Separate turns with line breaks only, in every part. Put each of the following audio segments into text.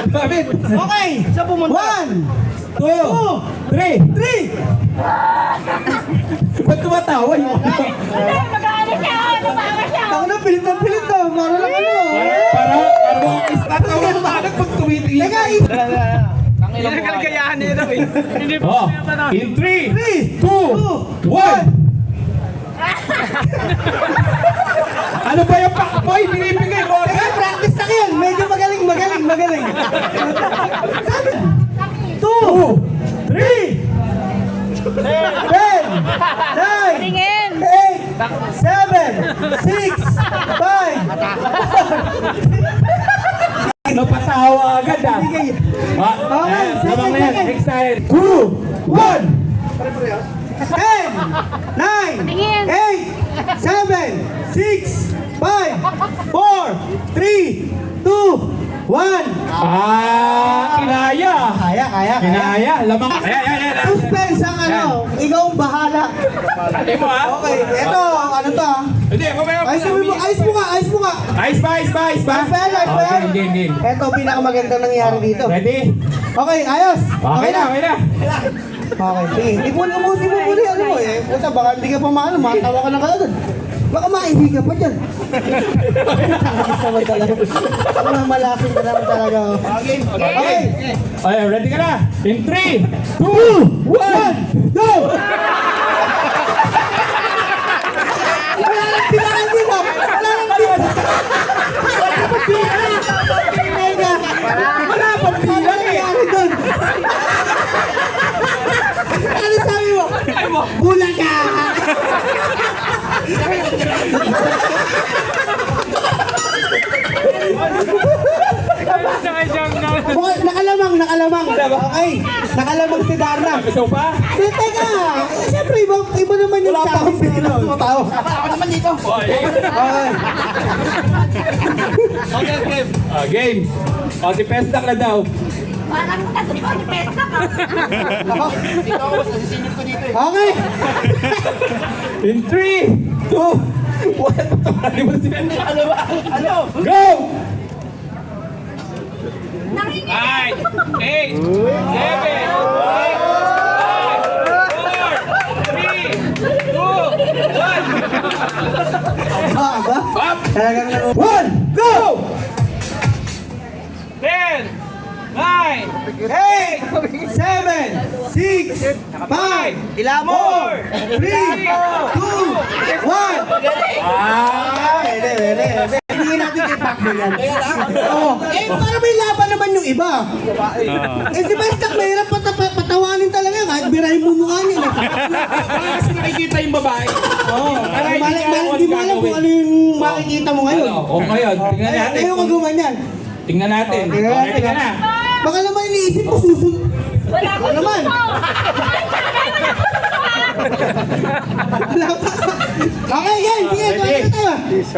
David.
Okay.
Saan pumunta?
1, 2, 3. Ba't tumatawa yun?
Mag-aano siya, tumawa siya.
Ako na, pilit na. Maro lang ano.
Parang istatawa mo agad pag tumitingin.
Teka,
Ginagagayahan nila eh. Hindi po
Oh, in 3, 2, 1. Ano ba yung pakboy? Binibigay mo?
teka, practice na yan. Medyo magaling. 2, 3, 10, 9,
Tingin.
8, 7, 6, 5.
Napatawa agad ah.
Okay,
Sabang na yan.
sige.
Next time. 2, 1.
10, 9,
Tingin.
8, 7, 6, 5, 4, 3, 2, 1.
Kinaya.
Kaya.
Kinaya. Lamang. Ayan.
Suspense ang ano, ikaw ang bahala.
Hindi mo ah.
Okay, eto, ano to ah.
Hindi, mamaya.
Ayos mo nga.
Ice ba?
Ayos ba yan?
Okay, game.
Eto, pinakamagandang nangyari dito.
Ready?
Okay, ayos.
Okay na.
Okay, sige. Hindi mo ano mo eh. Puta, baka hindi ka pa maano, matawa ka na kagad. Baka maihi ka pa dyan. Nakakis naman talaga. Wala malaking ka naman talaga. Okay.
Okay, ready ka na? In 3, 2, 1, go!
Pilangan dito!
Wala pang bilang eh.
Ano sabi mo? Bulaga! Okay, nakalamang. Okay, nakalamang si Darna.
Gusto pa?
Teka, siyempre iba naman yung tao. Tao.
Ako naman dito.
Okay.
Game. O, si Pestak na daw.
Parang natutupon ni Pesta ka.
Dito ako, sisingit ko dito eh.
Okay.
In 3, 2, 1. Tumali mo si Pestak.
Ano ba? Ano?
Go!
9,
8, 7, 6, 5, 4, 3, 2, 1.
Ba?
Up!
Talagang
1, go!
10, 9,
8, 7, 6, 5,
Ilamor!
4, 3, 2, 1. Pwede. Hindi natin kay Pacboy yan. Oo. Para may laban naman yung iba. Si Pestak mahirap patawanin talaga. Kahit birahin mo mukha niya.
Kasi nakikita yung babae.
Oo.
Para hindi niya ako
Hindi mo alam kung ano yung makikita mo ngayon.
O ngayon, tingnan natin.
Ayaw ka gumanyan.
Tingnan natin. Okay ka na.
Baka naman iniisip mo susunod.
wala akong
naman?
suso.
Wala pa. Okay, game. Sige, tuloy na tayo.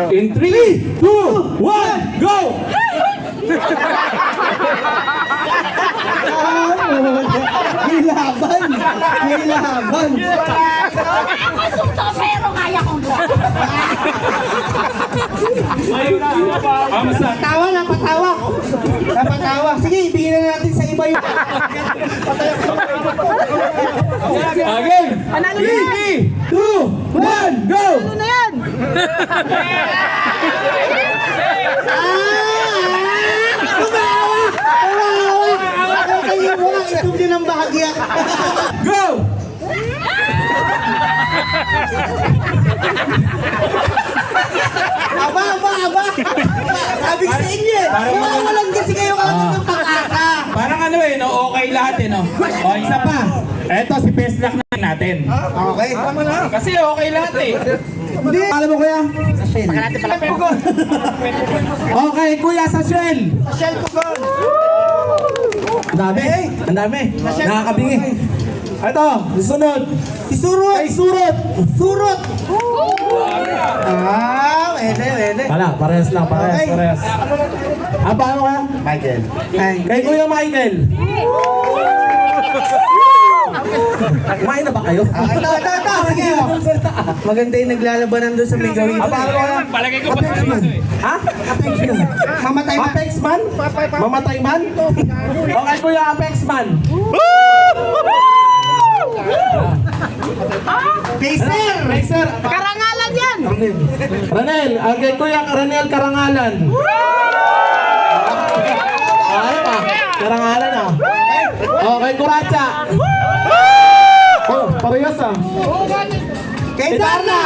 In 3, 2, 1, go!
May laban.
Wala akong suso, pero kaya kong gawin.
Kamusta?
Napatawa. Sige, ibigin na natin sa iba yung...
Again! 3, 2, 1, go!
Ano na yan?
Tumawa! Kayo mo nga, itong din ang bahagya.
Go!
Aba. Sabi ko sa inyo eh. Walang kasi kayo kagad ng pag-asa.
Parang ano eh, no? Okay lahat eh, no? O, isa pa. Eto, si Pestak na natin.
Okay.
Kasi okay lahat eh.
Hindi. Alam mo kuya? Sa Shell. Okay, kuya, sa Shell.
Shell ko gone.
Ang dami. Nakakabingi. Ito, susunod. Surot. Pwede.
Wala, parehas lang,
Okay.
Paano ka?
Michael.
Kay Kuya Michael. Kumain na ba kayo?
Ito. Sige. Maganda yung naglalabanan doon sa may gawin.
Paano ka?
Palagay ko pa sa dito eh.
Ha?
Mamatay.
Apex Man? Mamatay man? Okay, Kuya Apex Man.
Kaiser!
Racer.
Karangalan yan!
Ranel. Okay, Kuya Ranel Karangalan. Ay pa. Karangalan ah. Okay, Kuracha. Oh, parehas ah.
Kay Darna!